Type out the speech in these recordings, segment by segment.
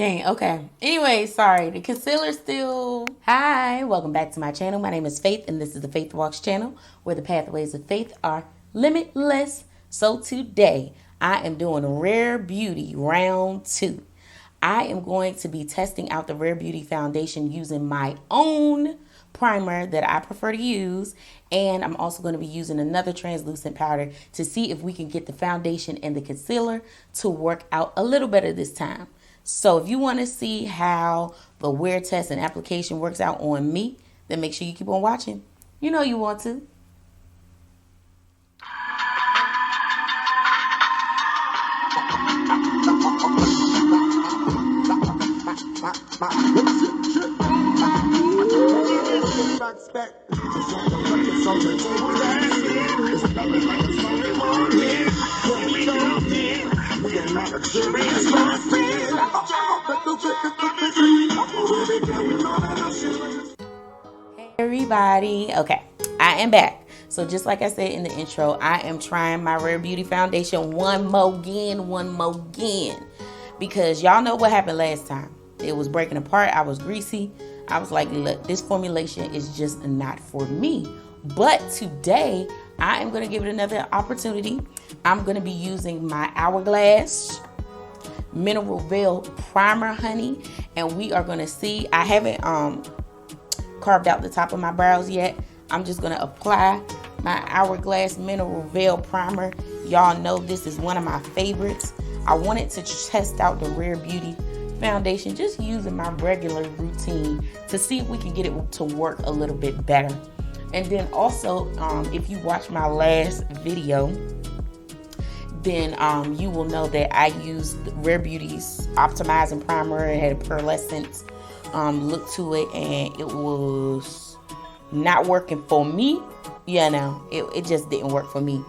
Dang, okay. Anyway, sorry. The concealer still... Hi, welcome back to my channel. My name is Faith, and this is the Faith Walks channel, where the pathways of faith are limitless. So today, I am doing Rare Beauty Round 2. I am going to be testing out the Rare Beauty foundation using my own primer that I prefer to use, and I'm also going to be using another translucent powder to see if we can get the foundation and the concealer to work out a little better this time. So if you want to see how the wear test and application works out on me, then make sure you keep on watching. You know you want to. Hey everybody, okay, I am back. So just like I said in the intro, I am trying my Rare Beauty foundation one more again, because y'all know what happened last time. It was breaking apart. I was greasy. I was like, look, this formulation is just not for me. But today I am going to give it another opportunity. I'm going to be using my Hourglass Mineral Veil Primer, honey, and we are going to see. I haven't carved out the top of my brows yet. I'm just going to apply my Hourglass Mineral Veil Primer. Y'all know this is one of my favorites. I wanted to test out the Rare Beauty foundation just using my regular routine to see if we can get it to work a little bit better. And then also, if you watch my last video, then you will know that I used Rare Beauty's Optimizing Primer. It had a pearlescent look to it, and it was not working for me. You know, it just didn't work for me.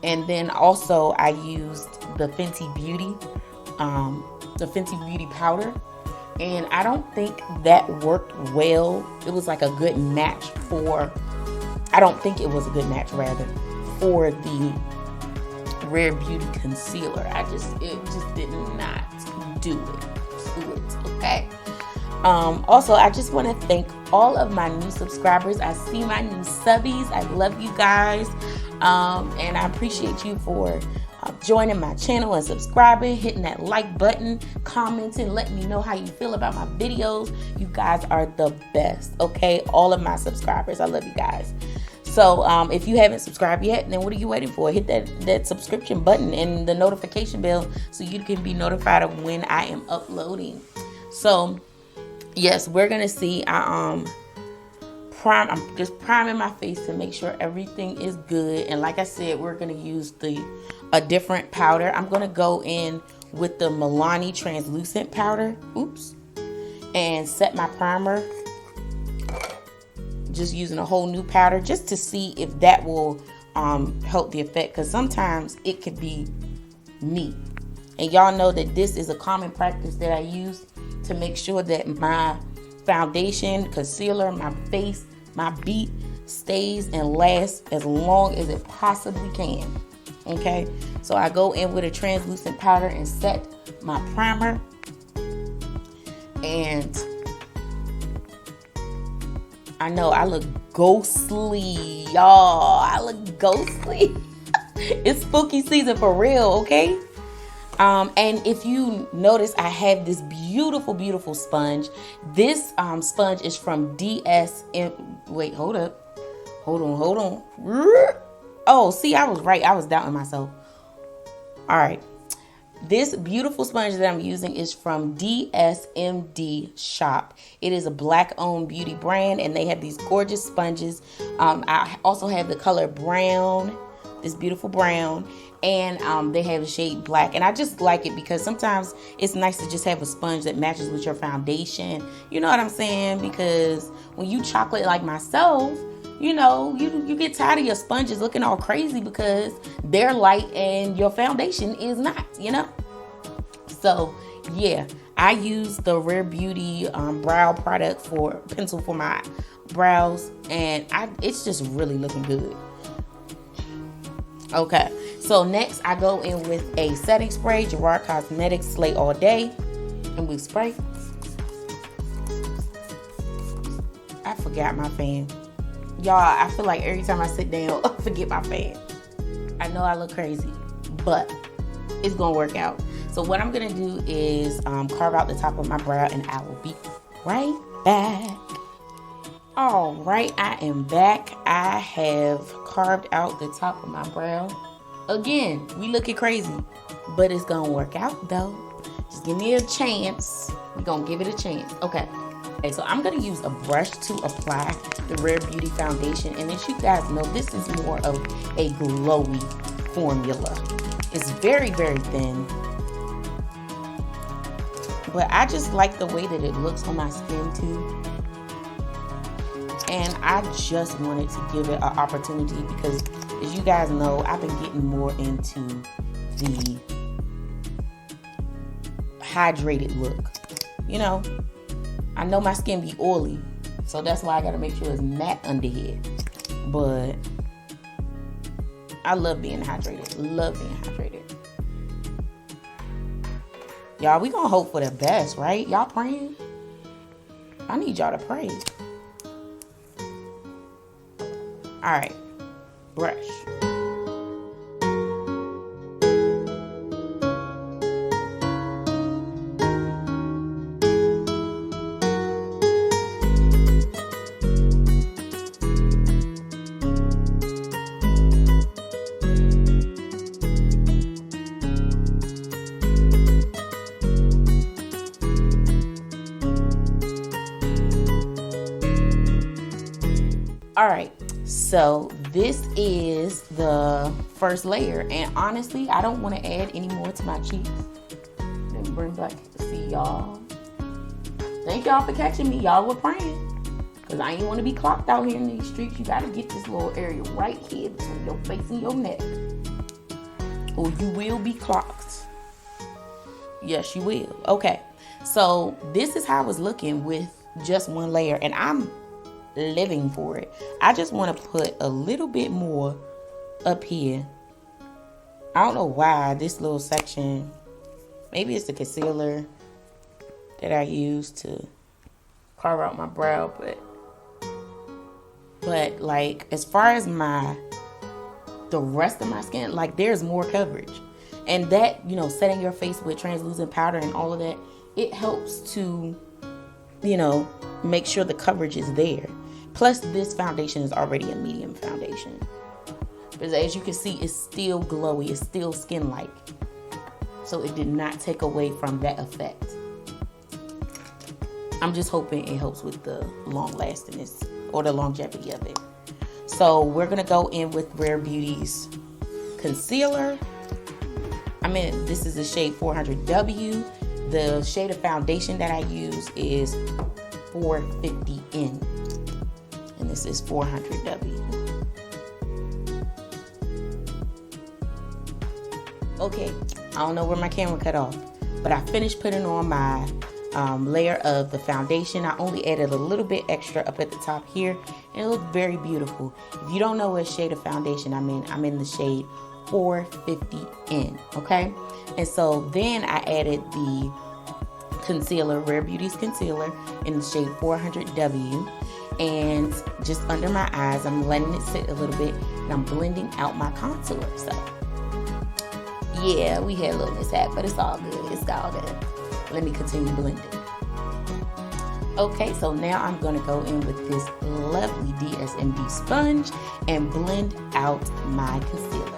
And then also I used the Fenty Beauty powder, and I don't think that worked well. It was like a good match for, I don't think it was a good match rather for the Rare Beauty concealer. It just did not do it, okay? Also, I just want to thank all of my new subscribers. I see my new subbies. I love you guys, and I appreciate you for joining my channel and subscribing, hitting that like button, commenting, letting me know how you feel about my videos. You guys are the best, okay? All of my subscribers, I love you guys. So if you haven't subscribed yet, then what are you waiting for? Hit that subscription button and the notification bell so you can be notified of when I am uploading. So yes, we're gonna see. I'm just priming my face to make sure everything is good. And like I said, we're gonna use a different powder. I'm gonna go in with the Milani translucent powder. Oops. And set my primer. Just using a whole new powder just to see if that will help the effect, because sometimes it could be neat. And y'all know that this is a common practice that I use to make sure that my foundation, concealer, my face, my beat stays and lasts as long as it possibly can. Okay, so I go in with a translucent powder and set my primer, and I know I look ghostly, y'all. I look ghostly. It's spooky season for real, okay? And if you notice, I have this beautiful sponge. This sponge is from DSMD. Wait, hold up. Hold on. Oh, see, I was right. I was doubting myself. All right. This beautiful sponge that I'm using is from DSMD Shop. It is a Black-owned beauty brand, and they have these gorgeous sponges. I also have the color brown, this beautiful brown, and they have the shade black. And I just like it because sometimes it's nice to just have a sponge that matches with your foundation. You know what I'm saying? Because when you chocolate like myself, you know, you get tired of your sponges looking all crazy because they're light and your foundation is not, you know? So, yeah, I use the Rare Beauty brow product pencil for my brows, and it's just really looking good. Okay, so next I go in with a setting spray, Gerard Cosmetics Slay All Day. And we spray. I forgot my fan. Y'all, I feel like every time I sit down, I forget my fan. I know I look crazy, but it's gonna work out. So what I'm gonna do is carve out the top of my brow, and I will be right back. All right, I am back. I have carved out the top of my brow. Again, we looking crazy, but it's gonna work out though. Just give me a chance. We're gonna give it a chance. Okay, so I'm gonna use a brush to apply the Rare Beauty foundation. And as you guys know, this is more of a glowy formula. It's very, very thin. But I just like the way that it looks on my skin too. And I just wanted to give it an opportunity because, as you guys know, I've been getting more into the hydrated look. You know, I know my skin be oily, so that's why I gotta make sure it's matte under here. But I love being hydrated. Love being hydrated. Y'all, we gonna hope for the best, right? Y'all praying? I need y'all to pray. All right, brush. All right, so this is the first layer, and honestly, I don't want to add any more to my cheeks. Let me bring back, see y'all. Thank y'all for catching me. Y'all were praying, because I ain't want to be clocked out here in these streets. You got to get this little area right here between your face and your neck, or you will be clocked. Yes, you will. Okay, so this is how it's looking with just one layer, and I'm living for it. I just want to put a little bit more up here. I don't know why this little section, maybe it's the concealer that I use to carve out my brow, but like as far as the rest of my skin, like there's more coverage. And that, you know, setting your face with translucent powder and all of that, it helps to, you know, make sure the coverage is there. Plus, this foundation is already a medium foundation. But as you can see, it's still glowy. It's still skin-like. So it did not take away from that effect. I'm just hoping it helps with the long-lastingness or the longevity of it. So we're going to go in with Rare Beauty's concealer. This is the shade 400W. The shade of foundation that I use is 450N. And this is 400W. Okay, I don't know where my camera cut off, but I finished putting on my layer of the foundation. I only added a little bit extra up at the top here, and it looked very beautiful. If you don't know what shade of foundation I'm in the shade 450N, okay? And so then I added the concealer, Rare Beauty's concealer, in the shade 400W. And just under my eyes, I'm letting it sit a little bit, and I'm blending out my contour. So yeah, we had a little mishap, but it's all good. It's all good. Let me continue blending. Okay, so now I'm gonna go in with this lovely DSMD sponge and blend out my concealer.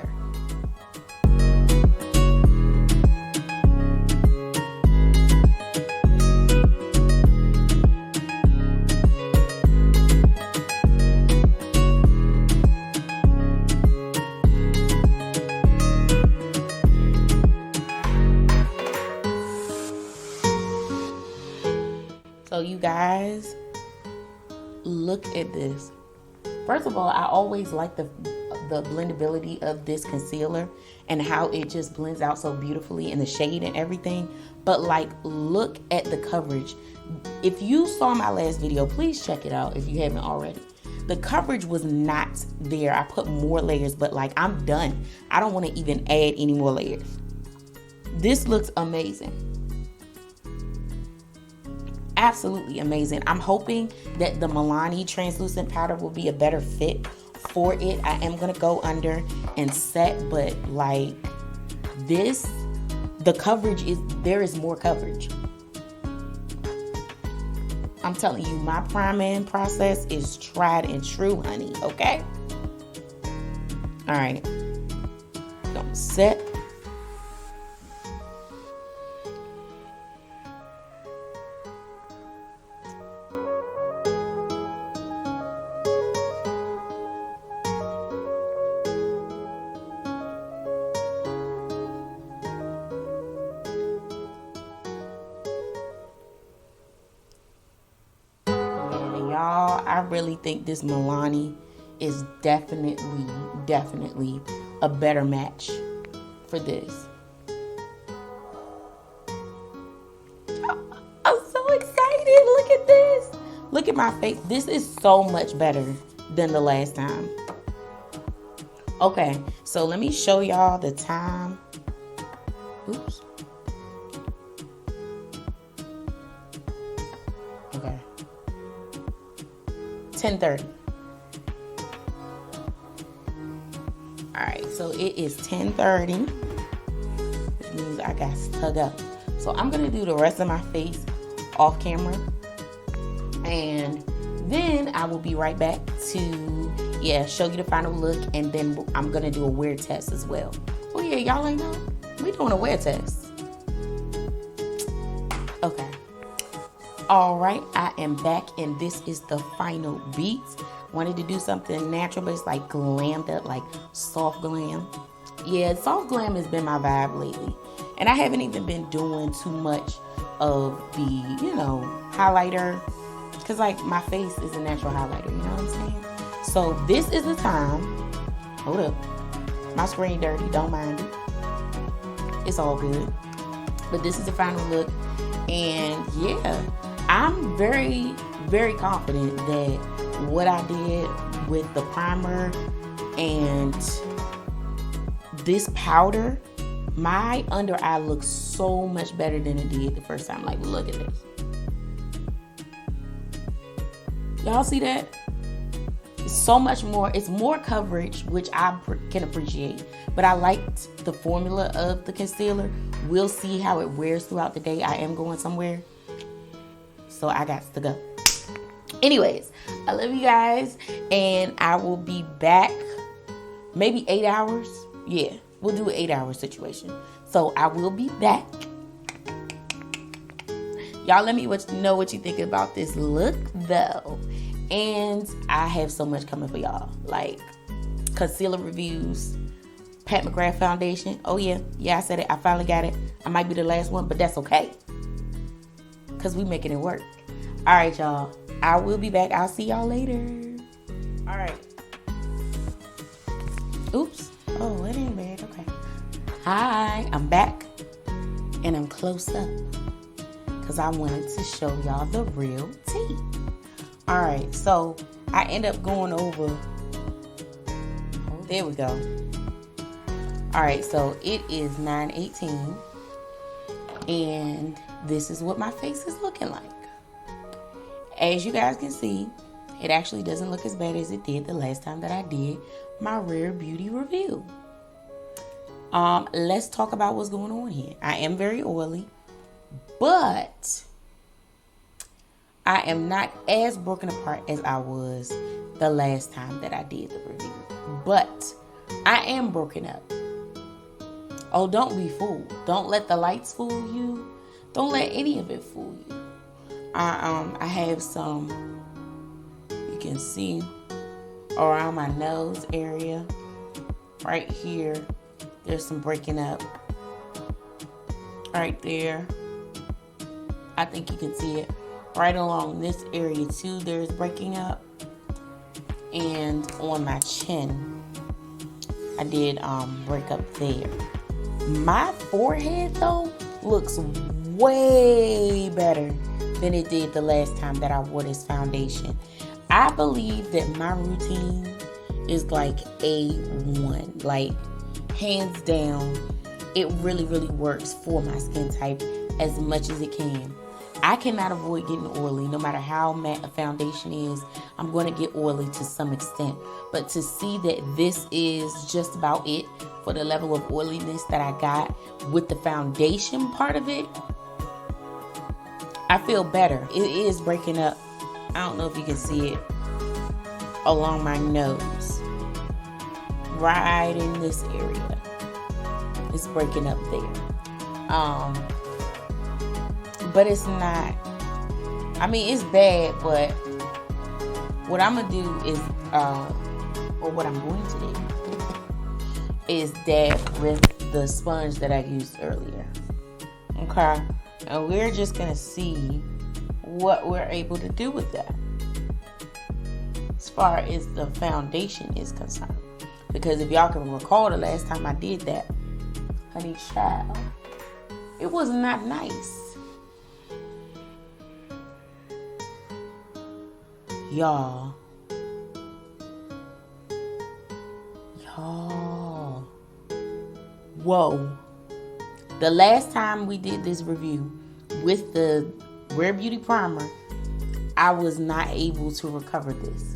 So you guys, look at this. First of all, I always like the blendability of this concealer and how it just blends out so beautifully in the shade and everything. But like, look at the coverage. If you saw my last video, please check it out if you haven't already. The coverage was not there. I put more layers, but like, I'm done. I don't want to even add any more layers. This looks amazing. absolutely amazing. I'm hoping that the Milani translucent powder will be a better fit for it. I am gonna go under and set, but like this, the coverage is, there is more coverage. I'm telling you, my priming process is tried and true, honey, okay? All right, gonna set. Y'all, I really think this Milani is definitely a better match for this. I'm so excited. Look at this. Look at my face. This is so much better than the last time. Okay, so let me show y'all the time. Oops. Okay. 10:30. All right, so it is 10:30, which means I got to go. So I'm gonna do the rest of my face off camera, and then I will be right back to show you the final look, and then I'm gonna do a wear test as well. Oh yeah, y'all ain't know we doing a wear test. Okay. All right, I am back, and this is the final beats. Wanted to do something natural, but it's like glammed up, like soft glam. Yeah, soft glam has been my vibe lately. And I haven't even been doing too much of the, highlighter. Because, like, my face is a natural highlighter, you know what I'm saying? So, this is the time. Hold up. My screen dirty, don't mind it. It's all good. But this is the final look. And, yeah, I'm very, very confident that what I did with the primer and this powder, my under eye looks so much better than it did the first time. Like, look at this. Y'all see that? It's so much more. It's more coverage, which I can appreciate. But I liked the formula of the concealer. We'll see how it wears throughout the day. I am going somewhere, so I got to go. Anyways, I love you guys, and I will be back maybe 8 hours. Yeah, we'll do an 8-hour situation. So I will be back. Y'all let me know what you think about this look, though. And I have so much coming for y'all. Like concealer reviews, Pat McGrath foundation. Oh, yeah, I said it. I finally got it. I might be the last one, but that's okay, because we making it work. All right, y'all. I will be back. I'll see y'all later. All right. Oops. Oh, it ain't bad. Okay. Hi, I'm back. And I'm close up, because I wanted to show y'all the real tea. All right. So I end up going over. There we go. All right. So it is 9:18. And this is what my face is looking like. As you guys can see, it actually doesn't look as bad as it did the last time that I did my Rare Beauty review. Let's talk about what's going on here. I am very oily, but I am not as broken apart as I was the last time that I did the review. But I am broken up. Oh, don't be fooled. Don't let the lights fool you. Don't let any of it fool you. I have some, you can see around my nose area, right here, there's some breaking up. Right there, I think you can see it. Right along this area too, there's breaking up. And on my chin, I did break up there. My forehead though looks way better than it did the last time that I wore this foundation. I believe that my routine is like A1, like hands down. It really, really works for my skin type as much as it can. I cannot avoid getting oily. No matter how matte a foundation is, I'm going to get oily to some extent. But to see that this is just about it for the level of oiliness that I got with the foundation part of it, I feel better. It is breaking up. I don't know if you can see it along my nose. Right in this area. It's breaking up there. But it's not, I mean, it's bad, but what I'm going to do is, or what I'm going to do, is dab with the sponge that I used earlier. Okay? And we're just going to see what we're able to do with that as far as the foundation is concerned. Because if y'all can recall the last time I did that, honey child, it was not nice. Y'all. Whoa. The last time we did this review with the Rare Beauty Primer, I was not able to recover this.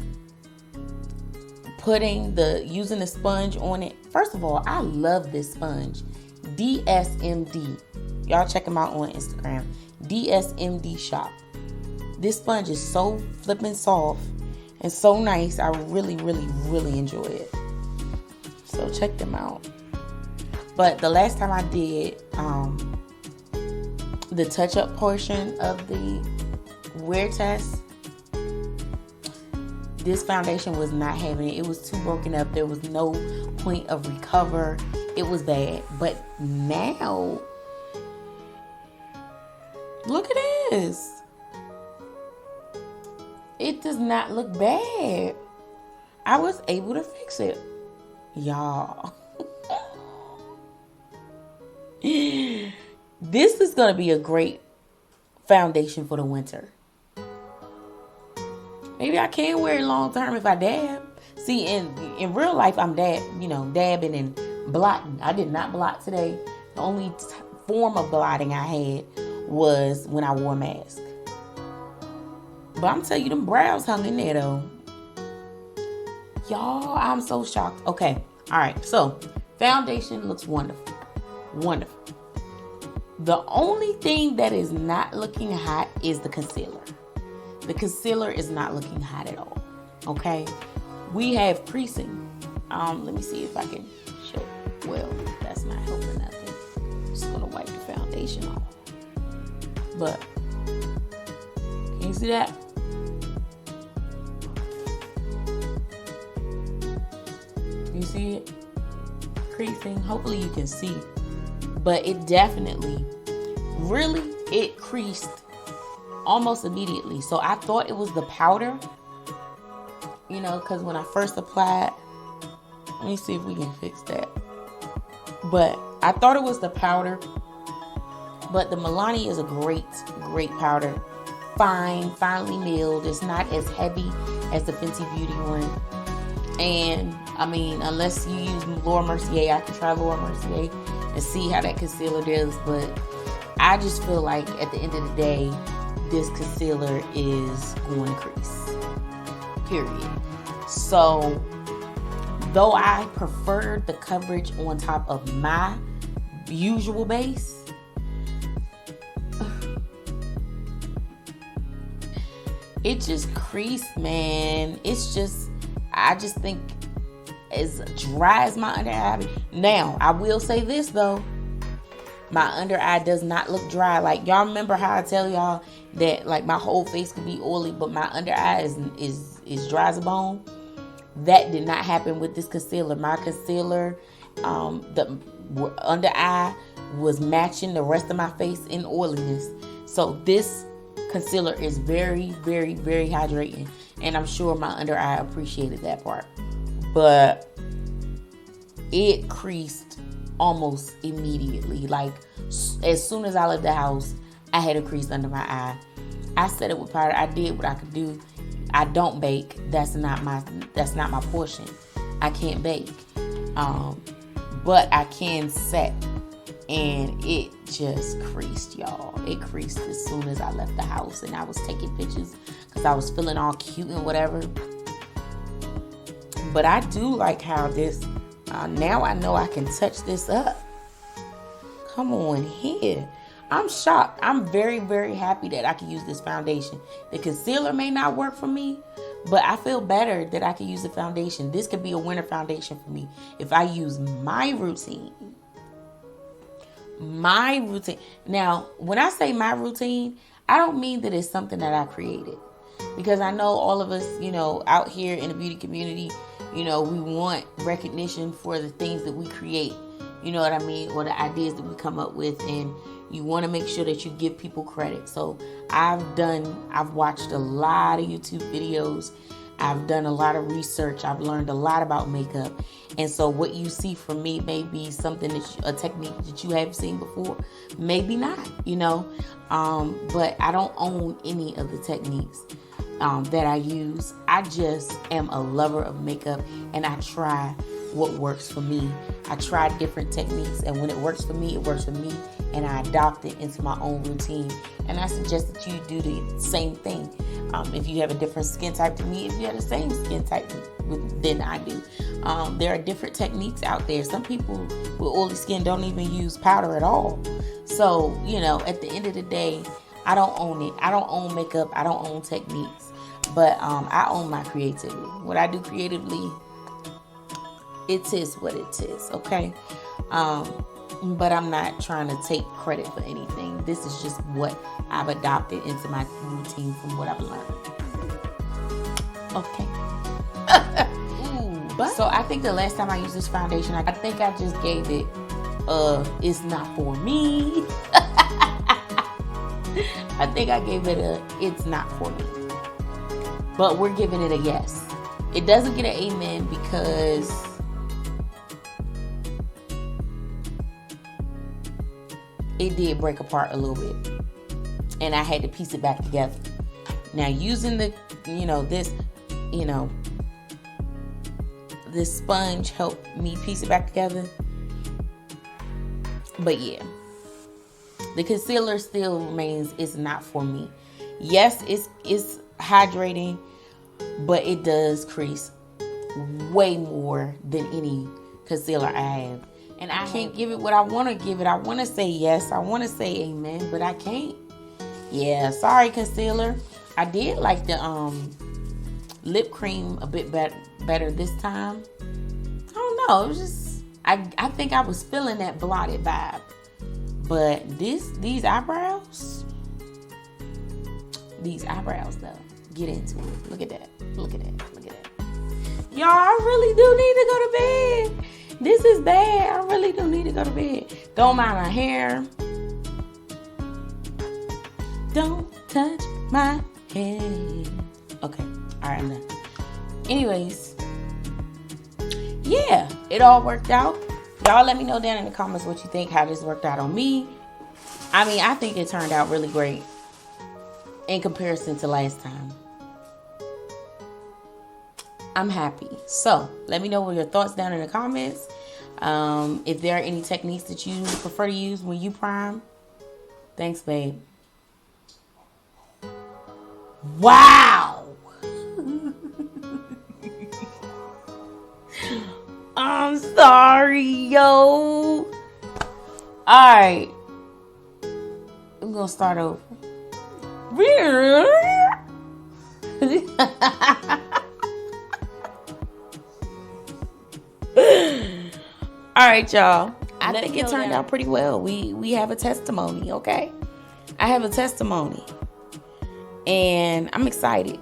Using the sponge on it. First of all, I love this sponge. DSMD. Y'all check them out on Instagram. DSMD Shop. This sponge is so flippin' soft and so nice. I really, really, really enjoy it. So check them out. But the last time I did the touch-up portion of the wear test, this foundation was not having it. It was too broken up. There was no point of recover. It was bad. But now, look at this. It does not look bad. I was able to fix it. Y'all. This is going to be a great foundation for the winter. Maybe I can wear it long term if I dab. See, in real life, I'm dabbing and blotting. I did not blot today. The only form of blotting I had was when I wore a mask. But I'm telling you, them brows hung in there though. Y'all, I'm so shocked. Okay, all right. So, foundation looks wonderful. Wonderful. The only thing that is not looking hot is the concealer. The concealer is not looking hot at all. Okay? We have creasing. Let me see if I can show. Well, that's not helping nothing. I'm just gonna wipe the foundation off. But can you see that? You see it? Creasing. Hopefully you can see. But it definitely, it creased almost immediately. So I thought it was the powder, because when I first applied, let me see if we can fix that. But I thought it was the powder. But the Milani is a great, great powder. Finely milled. It's not as heavy as the Fenty Beauty one. And, I mean, unless you use Laura Mercier, I can try Laura Mercier and see how that concealer does. But I just feel like at the end of the day, this concealer is going to crease. Period. So, though I preferred the coverage on top of my usual base, it just creased, man. I just think as dry as my under eye. Now, I will say this though. My under eye does not look dry. Like, y'all remember how I tell y'all that like my whole face could be oily, but my under eye is dry as a bone? That did not happen with this concealer. My concealer, the under eye was matching the rest of my face in oiliness. So this concealer is very, very, very hydrating. And I'm sure my under eye appreciated that part. But it creased almost immediately. Like, as soon as I left the house, I had a crease under my eye. I set it with powder. I did what I could do. I don't bake. That's not my portion. I can't bake. But I can set. and it just creased, y'all. It creased as soon as I left the house, and I was taking pictures because I was feeling all cute and whatever. But I do like how this, now I know I can touch this up. Come on here. I'm shocked. I'm very, very happy that I can use this foundation. The concealer may not work for me, but I feel better that I can use the foundation. This could be a winter foundation for me if I use my routine. My routine. Now, when I say my routine, I don't mean that it's something that I created. Because I know all of us, you know, out here in the beauty community, you know, we want recognition for the things that we create. You know what I mean? Or the ideas that we come up with. And you want to make sure that you give people credit. So I've watched a lot of YouTube videos. I've done a lot of research. I've learned a lot about makeup. And so what you see from me may be something a technique that you haven't seen before. Maybe not, you know. But I don't own any of the techniques that I use. I just am a lover of makeup, and I try what works for me. I try different techniques, and when it works for me, it works for me, and I adopt it into my own routine. And I suggest that you do the same thing. If you have a different skin type to me, if you have the same skin type than I do. There are different techniques out there. Some people with oily skin don't even use powder at all. So, you know, at the end of the day, I don't own it. I don't own makeup. I don't own techniques. But I own my creativity. What I do creatively, it is what it is, okay? But I'm not trying to take credit for anything. This is just what I've adopted into my routine from what I've learned. Okay. So I think the last time I used this foundation, I think I just gave it, it's not for me. I think I gave it it's not for me. But we're giving it a yes. It doesn't get an amen because it did break apart a little bit. And I had to piece it back together. Now using this sponge helped me piece it back together. But yeah, the concealer still remains, it's not for me. Yes, it's hydrating, but it does crease way more than any concealer I have. And I can't give it what I want to give it. I want to say yes, I want to say amen, but I can't. Yeah, sorry concealer. I did like the lip cream a bit better this time. I don't know, it was just I think I was feeling that blotted vibe. But these eyebrows though, get into it. Look at that. Look at that. Look at that. Y'all, I really do need to go to bed. This is bad. I really do need to go to bed. Don't mind my hair. Don't touch my hair. Okay. All right, I'm done. Anyways, yeah, it all worked out. Y'all let me know down in the comments what you think, how this worked out on me. I mean, I think it turned out really great in comparison to last time. I'm happy. So let me know what your thoughts down in the comments. If there are any techniques that you prefer to use when you prime. Thanks, babe. Wow. I'm sorry, yo. Alright. I'm gonna start over. Alright, y'all. I think it turned out pretty well. We have a testimony, okay? I have a testimony. And I'm excited.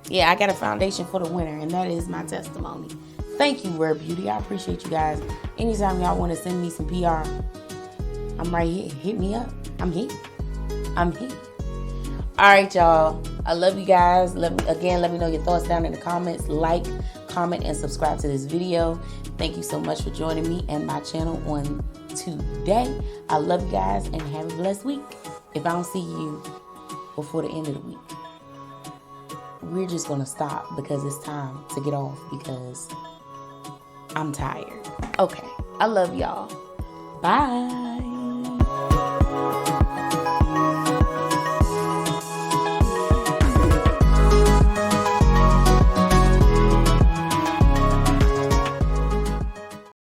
Yeah, I got a foundation for the winter, and that is my testimony. Thank you, Rare Beauty. I appreciate you guys. Anytime y'all want to send me some PR, I'm right here. Hit me up. I'm here. I'm here. All right, y'all. I love you guys. Let me know your thoughts down in the comments. Like, comment, and subscribe to this video. Thank you so much for joining me and my channel on today. I love you guys, and have a blessed week. If I don't see you before the end of the week, we're just gonna stop because it's time to get off because I'm tired. Okay, I love y'all. Bye.